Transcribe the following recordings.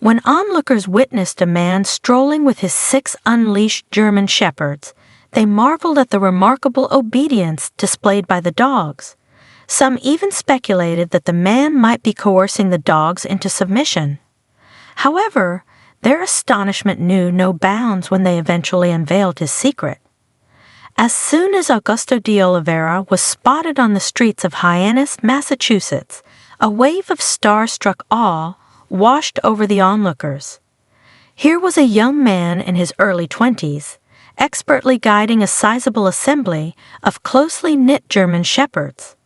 When onlookers witnessed a man strolling with his 6 unleashed German shepherds, they marveled at the remarkable obedience displayed by the dogs. Some even speculated that the man might be coercing the dogs into submission. However, their astonishment knew no bounds when they eventually unveiled his secret. As soon as Augusto de Oliveira was spotted on the streets of Hyannis, Massachusetts, a wave of star-struck awe washed over the onlookers. Here was a young man in his early 20s, expertly guiding a sizable assembly of closely knit German shepherds.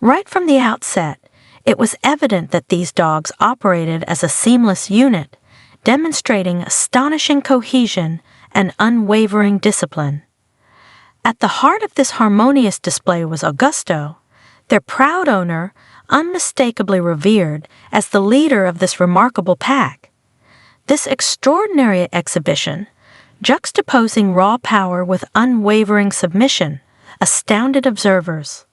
Right from the outset, it was evident that these dogs operated as a seamless unit, demonstrating astonishing cohesion and unwavering discipline. At the heart of this harmonious display was Augusto, their proud owner, unmistakably revered as the leader of this remarkable pack. This extraordinary exhibition, juxtaposing raw power with unwavering submission, astounded observers.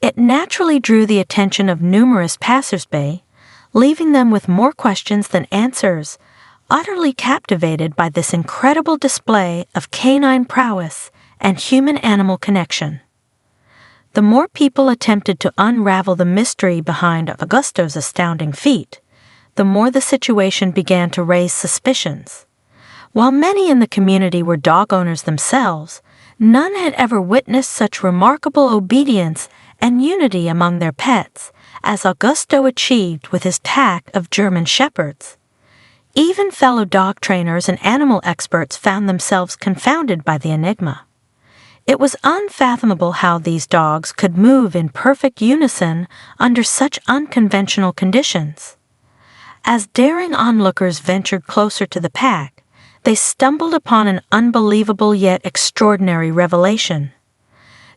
It naturally drew the attention of numerous passers-by, leaving them with more questions than answers, utterly captivated by this incredible display of canine prowess and human-animal connection. The more people attempted to unravel the mystery behind Augusto's astounding feat, the more the situation began to raise suspicions. While many in the community were dog owners themselves, none had ever witnessed such remarkable obedience and unity among their pets as Augusto achieved with his pack of German shepherds. Even fellow dog trainers and animal experts found themselves confounded by the enigma. It was unfathomable how these dogs could move in perfect unison under such unconventional conditions. As daring onlookers ventured closer to the pack, they stumbled upon an unbelievable yet extraordinary revelation.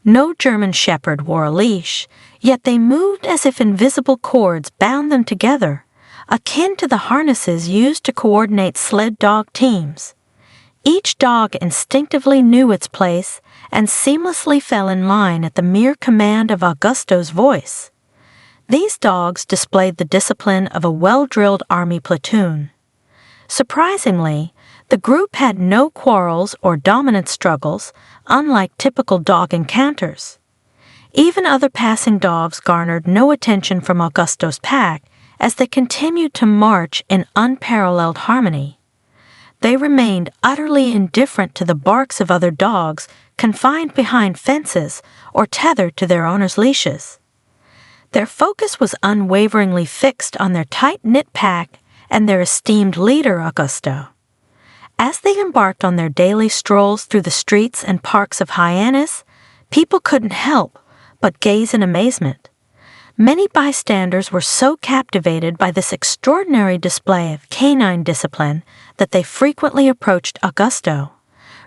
No German shepherd wore a leash, yet they moved as if invisible cords bound them together, akin to the harnesses used to coordinate sled dog teams. Each dog instinctively knew its place and seamlessly fell in line at the mere command of Augusto's voice. These dogs displayed the discipline of a well-drilled army platoon. Surprisingly, the group had no quarrels or dominance struggles, unlike typical dog encounters. Even other passing dogs garnered no attention from Augusto's pack as they continued to march in unparalleled harmony. They remained utterly indifferent to the barks of other dogs confined behind fences or tethered to their owners' leashes. Their focus was unwaveringly fixed on their tight-knit pack and their esteemed leader, Augusto. As they embarked on their daily strolls through the streets and parks of Hyannis, people couldn't help but gaze in amazement. Many bystanders were so captivated by this extraordinary display of canine discipline that they frequently approached Augusto,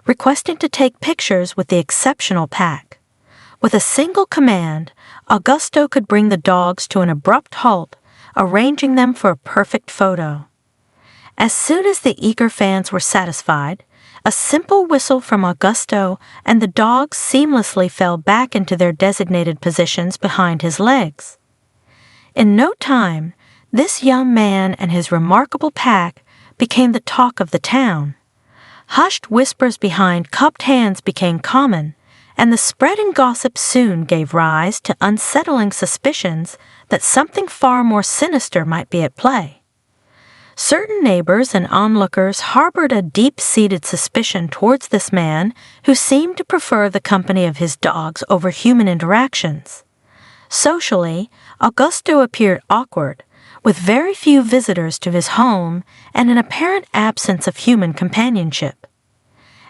requesting to take pictures with the exceptional pack. With a single command, Augusto could bring the dogs to an abrupt halt, arranging them for a perfect photo. As soon as the eager fans were satisfied, a simple whistle from Augusto and the dogs seamlessly fell back into their designated positions behind his legs. In no time, this young man and his remarkable pack became the talk of the town. Hushed whispers behind cupped hands became common, and the spreading gossip soon gave rise to unsettling suspicions that something far more sinister might be at play. Certain neighbors and onlookers harbored a deep-seated suspicion towards this man who seemed to prefer the company of his dogs over human interactions. Socially, Augusto appeared awkward, with very few visitors to his home and an apparent absence of human companionship.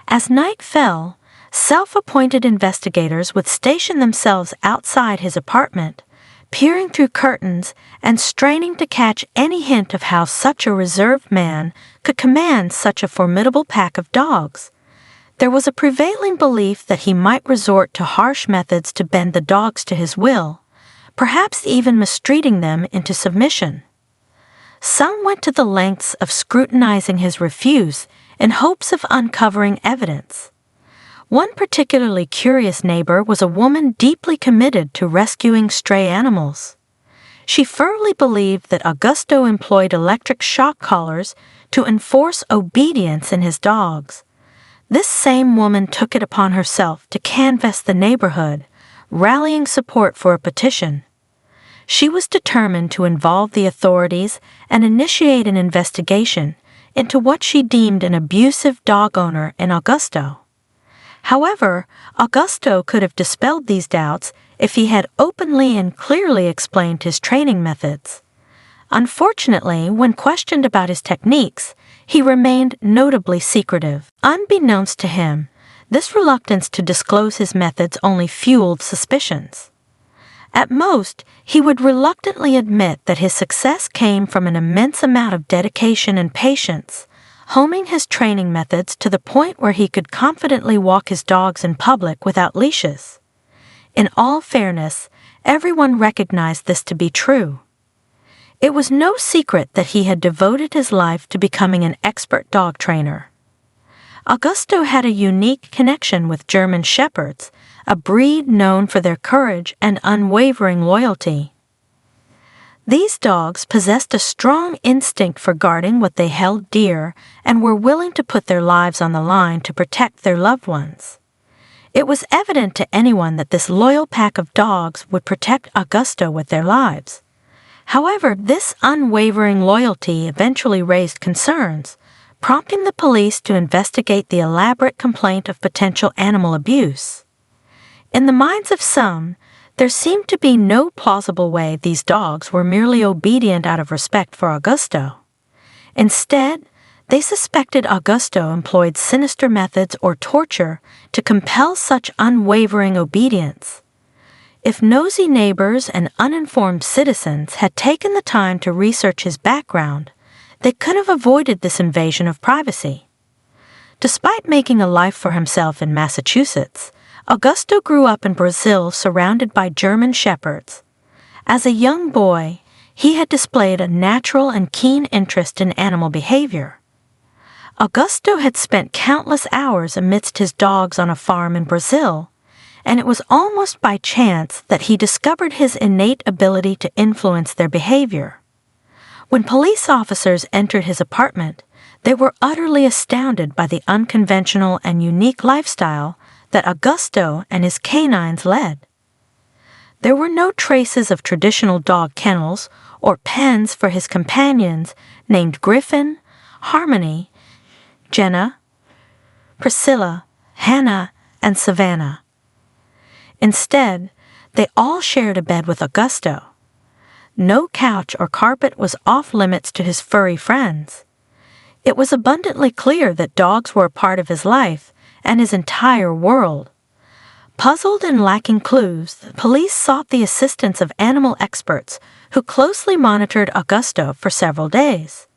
As night fell, self-appointed investigators would station themselves outside his apartment, peering through curtains and straining to catch any hint of how such a reserved man could command such a formidable pack of dogs. There was a prevailing belief that he might resort to harsh methods to bend the dogs to his will, perhaps even mistreating them into submission. Some went to the lengths of scrutinizing his refuse in hopes of uncovering evidence. One particularly curious neighbor was a woman deeply committed to rescuing stray animals. She firmly believed that Augusto employed electric shock collars to enforce obedience in his dogs. This same woman took it upon herself to canvass the neighborhood, rallying support for a petition. She was determined to involve the authorities and initiate an investigation into what she deemed an abusive dog owner in Augusto. However, Augusto could have dispelled these doubts if he had openly and clearly explained his training methods. Unfortunately, when questioned about his techniques, he remained notably secretive. Unbeknownst to him, this reluctance to disclose his methods only fueled suspicions. At most, he would reluctantly admit that his success came from an immense amount of dedication and patience, homing his training methods to the point where he could confidently walk his dogs in public without leashes. In all fairness, everyone recognized this to be true. It was no secret that he had devoted his life to becoming an expert dog trainer. Augusto had a unique connection with German Shepherds, a breed known for their courage and unwavering loyalty. These dogs possessed a strong instinct for guarding what they held dear and were willing to put their lives on the line to protect their loved ones. It was evident to anyone that this loyal pack of dogs would protect Augusto with their lives. However, this unwavering loyalty eventually raised concerns, prompting the police to investigate the elaborate complaint of potential animal abuse. In the minds of some, there seemed to be no plausible way these dogs were merely obedient out of respect for Augusto. Instead, they suspected Augusto employed sinister methods or torture to compel such unwavering obedience. If nosy neighbors and uninformed citizens had taken the time to research his background, they could have avoided this invasion of privacy. Despite making a life for himself in Massachusetts, Augusto grew up in Brazil surrounded by German Shepherds. As a young boy, he had displayed a natural and keen interest in animal behavior. Augusto had spent countless hours amidst his dogs on a farm in Brazil, and it was almost by chance that he discovered his innate ability to influence their behavior. When police officers entered his apartment, they were utterly astounded by the unconventional and unique lifestyle that Augusto and his canines led. There were no traces of traditional dog kennels or pens for his companions named Griffin, Harmony, Jenna, Priscilla, Hannah, and Savannah. Instead, they all shared a bed with Augusto. No couch or carpet was off-limits to his furry friends. It was abundantly clear that dogs were a part of his life and his entire world. Puzzled and lacking clues, the police sought the assistance of animal experts who closely monitored Augusto for several days.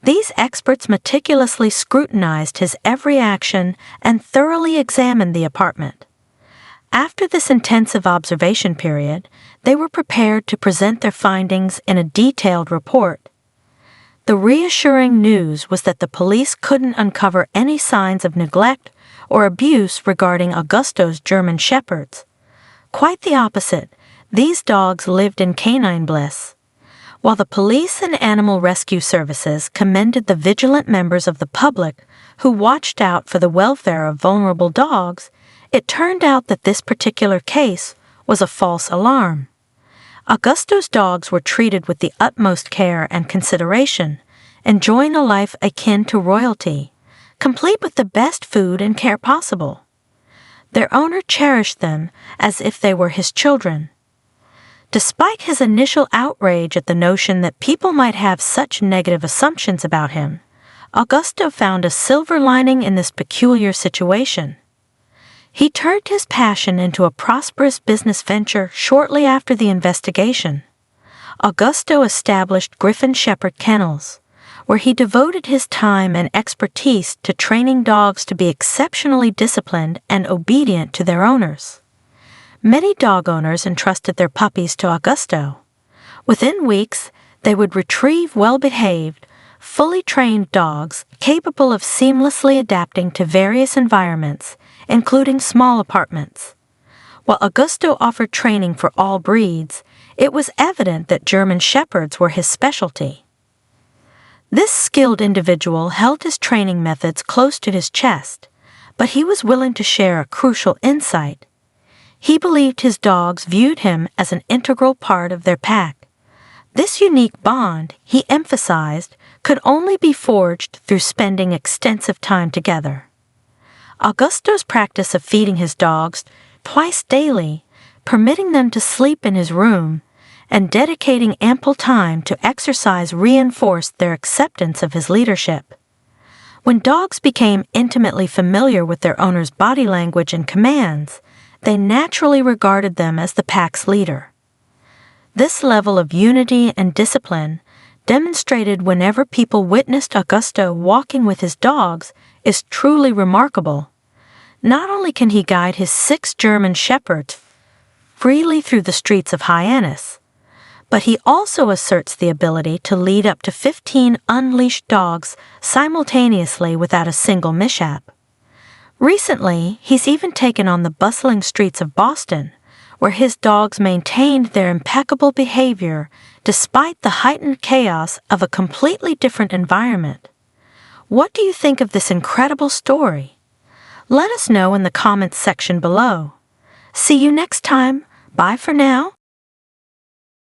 These experts meticulously scrutinized his every action and thoroughly examined the apartment. After this intensive observation period, they were prepared to present their findings in a detailed report. The reassuring news was that the police couldn't uncover any signs of neglect or abuse regarding Augusto's German Shepherds. Quite the opposite, these dogs lived in canine bliss. While the police and animal rescue services commended the vigilant members of the public who watched out for the welfare of vulnerable dogs, it turned out that this particular case was a false alarm. Augusto's dogs were treated with the utmost care and consideration, enjoying a life akin to royalty, complete with the best food and care possible. Their owner cherished them as if they were his children. Despite his initial outrage at the notion that people might have such negative assumptions about him, Augusto found a silver lining in this peculiar situation. He turned his passion into a prosperous business venture shortly after the investigation. Augusto established Griffin Shepherd Kennels, where he devoted his time and expertise to training dogs to be exceptionally disciplined and obedient to their owners. Many dog owners entrusted their puppies to Augusto. Within weeks, they would retrieve well-behaved, fully trained dogs capable of seamlessly adapting to various environments, including small apartments. While Augusto offered training for all breeds, It was evident that German Shepherds were his specialty. This skilled individual held his training methods close to his chest, but he was willing to share a crucial insight. He believed his dogs viewed him as an integral part of their pack. This unique bond, he emphasized, could only be forged through spending extensive time together. Augusto's practice of feeding his dogs twice daily, permitting them to sleep in his room, and dedicating ample time to exercise reinforced their acceptance of his leadership. When dogs became intimately familiar with their owner's body language and commands, they naturally regarded them as the pack's leader. This level of unity and discipline, demonstrated whenever people witnessed Augusto walking with his dogs, is truly remarkable. Not only can he guide his 6 German Shepherds freely through the streets of Hyannis, but he also asserts the ability to lead up to 15 unleashed dogs simultaneously without a single mishap. Recently, he's even taken on the bustling streets of Boston, where his dogs maintained their impeccable behavior despite the heightened chaos of a completely different environment. What do you think of this incredible story? Let us know in the comments section below. See you next time. Bye for now.